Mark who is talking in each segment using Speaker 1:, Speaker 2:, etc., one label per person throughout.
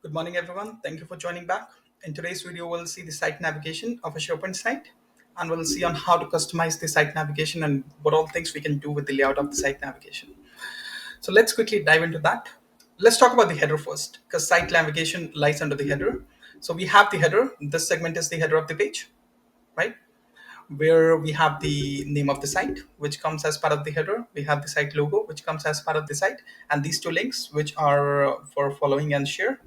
Speaker 1: Good morning, everyone. Thank you for joining back. In today's video, we'll see the site navigation of a SharePoint site, and we'll see on how to customize the site navigation and what all things we can do with the layout of the site navigation. So let's quickly dive into that. Let's talk about the header first, because site navigation lies under the header. So we have the header. This segment is the header of the page, right? Where we have the name of the site, which comes as part of the header. We have the site logo, which comes as part of the site, and these two links, which are for following and share.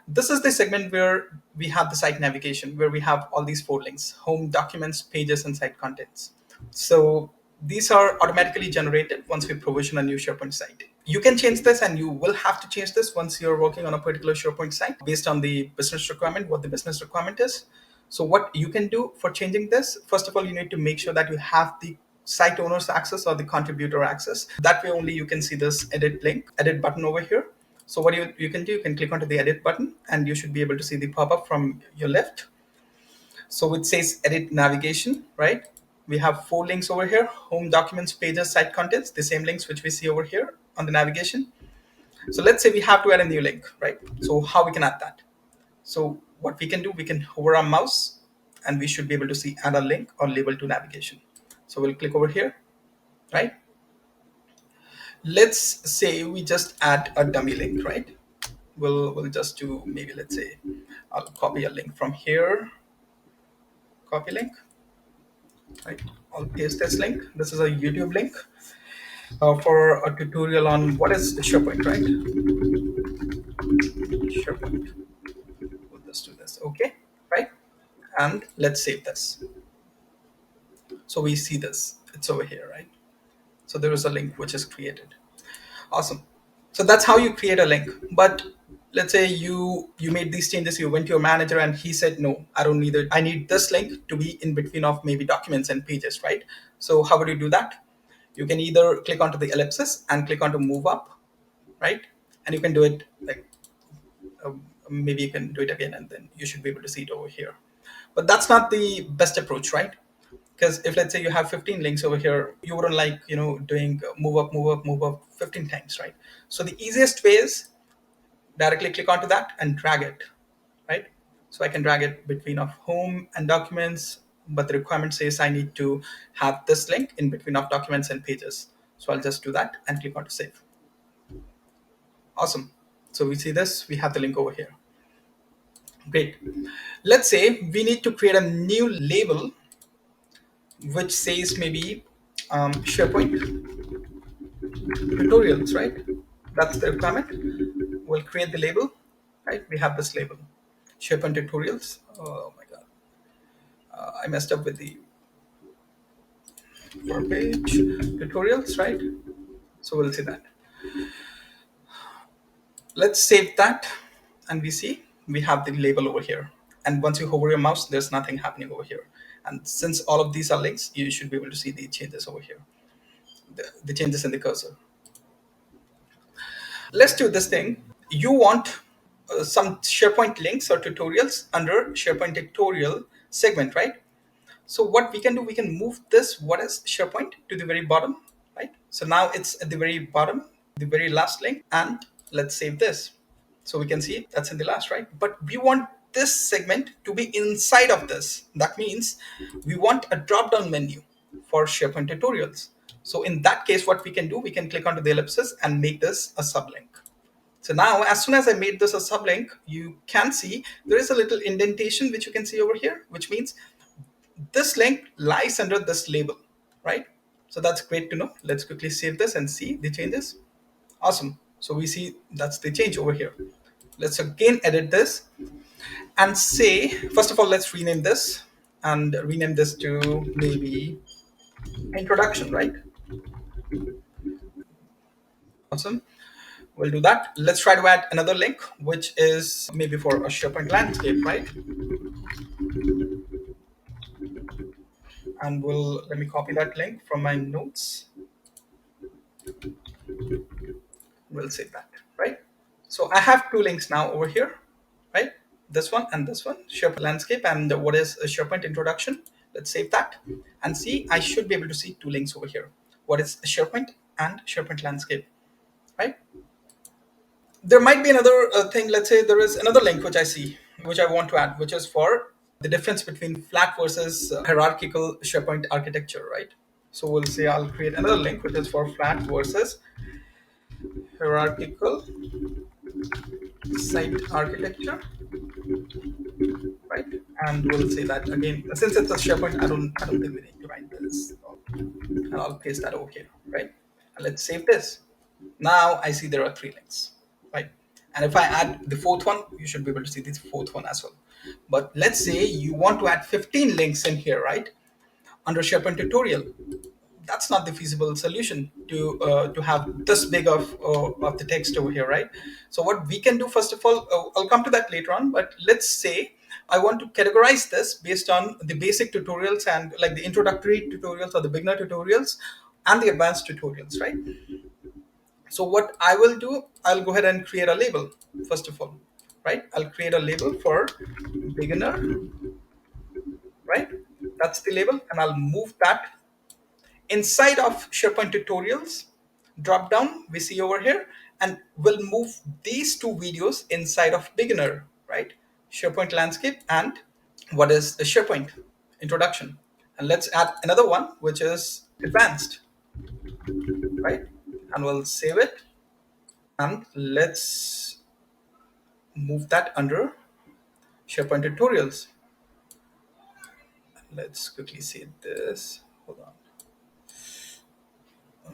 Speaker 1: This is the segment where we have the site navigation, where we have all these four links: home, documents, pages, and site contents. So these are automatically generated once we provision a new SharePoint site. You can change this, and you will have to change this once you're working on a particular SharePoint site based on the business requirement, what the business requirement is. So what you can do for changing this, first of all, you need to make sure that you have the site owner's access or the contributor access. That way only you can see this edit link, edit button over here. So what you can do, you can click onto the edit button and you should be able to see the pop-up from your left. So it says edit navigation, right? We have four links over here: home, documents, pages, site contents, the same links which we see over here on the navigation. So let's say we have to add a new link, right? So how we can add that? So what we can do, we can hover our mouse and we should be able to see add a link or label to navigation. So we'll click over here, right? Let's say we just add a dummy link, right? We'll just do, maybe let's say I'll copy a link from here, copy link, right? I'll paste this link. This is a YouTube link for a tutorial on what is SharePoint, right? SharePoint. We'll just do this, okay, right? And let's save this. So we see this, it's over here, right? So there is a link which is created. Awesome. So that's how you create a link. But let's say you made these changes, you went to your manager and he said, no, I don't need it. I need this link to be in between of maybe documents and pages, right? So how would you do that? You can either click onto the ellipsis and click onto move up, right? And you can do it like, maybe you can do it again and then you should be able to see it over here. But that's not the best approach, right? Because if let's say you have 15 links over here, you wouldn't like doing move up 15 times, right? So the easiest way is directly click onto that and drag it, right? So I can drag it between of home and documents, but the requirement says I need to have this link in between of documents and pages. So I'll just do that and click on to save. Awesome. So we see this, we have the link over here. Great. Let's say we need to create a new label which says maybe SharePoint tutorials, right? That's the requirement. We'll create the label, right? We have this label, SharePoint tutorials. Oh my God. I messed up with the for page tutorials, right? So we'll see that. Let's save that and we see we have the label over here. And once you hover your mouse, there's nothing happening over here. And since all of these are links, you should be able to see the changes over here, the changes in the cursor. Let's do this thing. You want some SharePoint links or tutorials under SharePoint tutorial segment, right? So what we can do, we can move this what is SharePoint to the very bottom, right? So now it's at the very bottom, the very last link, and let's save this. So we can see that's in the last, right? But we want this segment to be inside of this. That means we want a drop-down menu for SharePoint tutorials. So in that case, what we can do, we can click onto the ellipsis and make this a sublink. So now, as soon as I made this a sublink, you can see there is a little indentation which you can see over here, which means this link lies under this label, right? So that's great to know. Let's quickly save this and see the changes. Awesome. So we see that's the change over here. Let's again edit this and say, first of all, let's rename this and rename this to maybe introduction, right? Awesome. We'll do that. Let's try to add another link, which is maybe for a SharePoint landscape, right? And let me copy that link from my notes. We'll save that, right? So I have two links now over here, right? This one and this one, SharePoint landscape and what is a SharePoint introduction. Let's save that and see, I should be able to see two links over here. What is SharePoint and SharePoint landscape, right? There might be another thing. Let's say there is another link which I see, which I want to add, which is for the difference between flat versus hierarchical SharePoint architecture, right? So we'll say I'll create another link which is for flat versus hierarchical site architecture, right? And we'll say that again, since it's a SharePoint, I don't think we need to write this. And I'll paste that over here, right? And let's save this. Now I see there are three links, right? And if I add the fourth one, you should be able to see the fourth one as well. But let's say you want to add 15 links in here, right? Under SharePoint tutorial, that's not the feasible solution to have this big of the text over here, right? So what we can do, first of all, I'll come to that later on, but let's say I want to categorize this based on the basic tutorials and like the introductory tutorials or the beginner tutorials and the advanced tutorials, right? So what I will do, I'll go ahead and create a label first of all, right? I'll create a label for beginner, right? That's the label, and I'll move that inside of SharePoint tutorials drop down we see over here, and we'll move these two videos inside of beginner, right? SharePoint landscape and what is the SharePoint introduction. And let's add another one which is advanced, right? And we'll save it, and let's move that under SharePoint tutorials. Let's quickly see this. Hold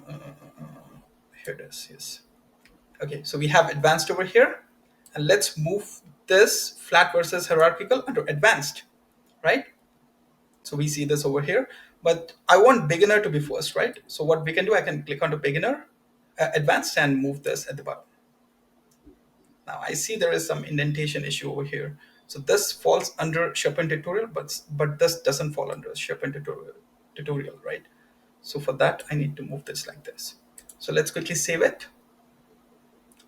Speaker 1: on. Here it is. Yes. Okay, so we have advanced over here, and let's move this flat versus hierarchical under advanced, right? So we see this over here, but I want beginner to be first, right? So what we can do, I can click on the beginner, advanced, and move this at the bottom. Now I see there is some indentation issue over here. So this falls under SharePoint tutorial, but this doesn't fall under SharePoint tutorial, right? So for that, I need to move this like this. So let's quickly save it.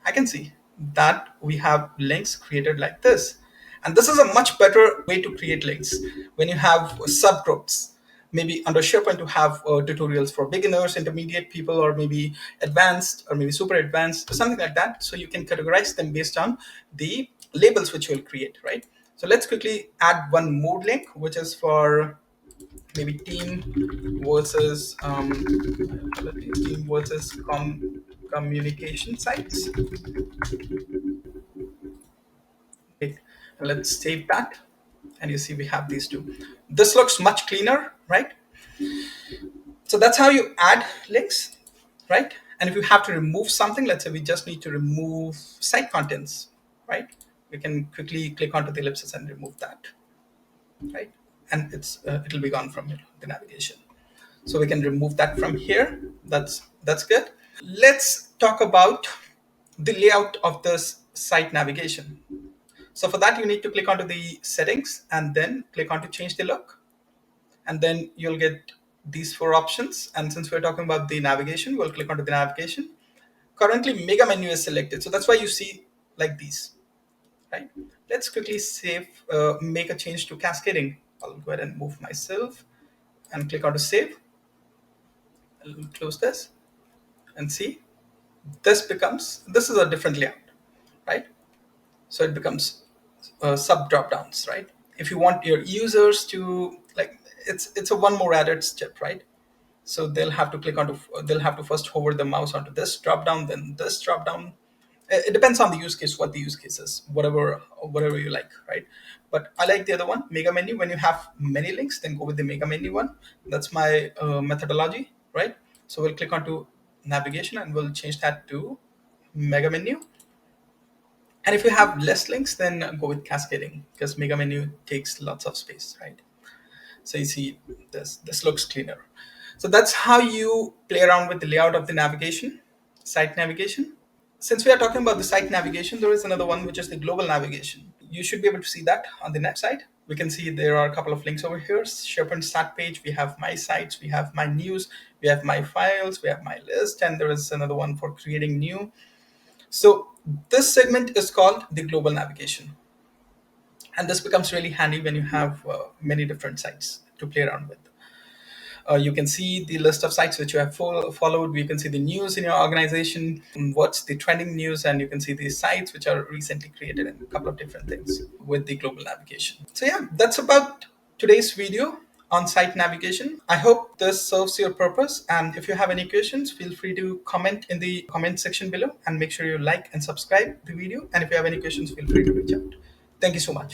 Speaker 1: I can see that we have links created like this. And this is a much better way to create links when you have subgroups. Maybe under SharePoint to have tutorials for beginners, intermediate people, or maybe advanced, or maybe super advanced, or something like that. So you can categorize them based on the labels which you'll create, right? So let's quickly add one more link, which is for maybe team versus communication sites. Okay. Let's save that, and you see we have these two. This looks much cleaner, right? So that's how you add links, right? And if you have to remove something, let's say we just need to remove site contents, right? We can quickly click onto the ellipsis and remove that, right? And it'll be gone from here, the navigation. So we can remove that from here. That's good. Let's talk about the layout of this site navigation. So for that, you need to click onto the settings and then click on to change the look. And then you'll get these four options. And since we're talking about the navigation, we'll click onto the navigation. Currently, mega menu is selected. So that's why you see like these, right? Let's quickly save, make a change to cascading. I'll go ahead and move myself and click on to save. I'll close this and see this is a different layout, right? So it becomes sub drop downs, right? If you want your users to like, it's a one more added step, right? So they'll have to first hover the mouse onto this drop down, then this drop down. It depends on the use case, what the use case is, whatever you like, right? But I like the other one, mega menu. When you have many links, then go with the mega menu one. That's my methodology, right? So we'll click onto navigation and we'll change that to mega menu. And if you have less links, then go with cascading, because mega menu takes lots of space, right? So you see this looks cleaner. So that's how you play around with the layout of the navigation, site navigation. Since we are talking about the site navigation, there is another one, which is the global navigation. You should be able to see that on the next side. We can see there are a couple of links over here. SharePoint start page, we have my sites, we have my news, we have my files, we have my list, and there is another one for creating new. So this segment is called the global navigation. And this becomes really handy when you have many different sites to play around with. You can see the list of sites which you have followed. You can see the news in your organization, what's the trending news, and you can see the sites which are recently created and a couple of different things with the global navigation. So yeah, that's about today's video on site navigation. I hope this serves your purpose. And if you have any questions, feel free to comment in the comment section below, and make sure you like and subscribe the video. And if you have any questions, feel free to reach out. Thank you so much.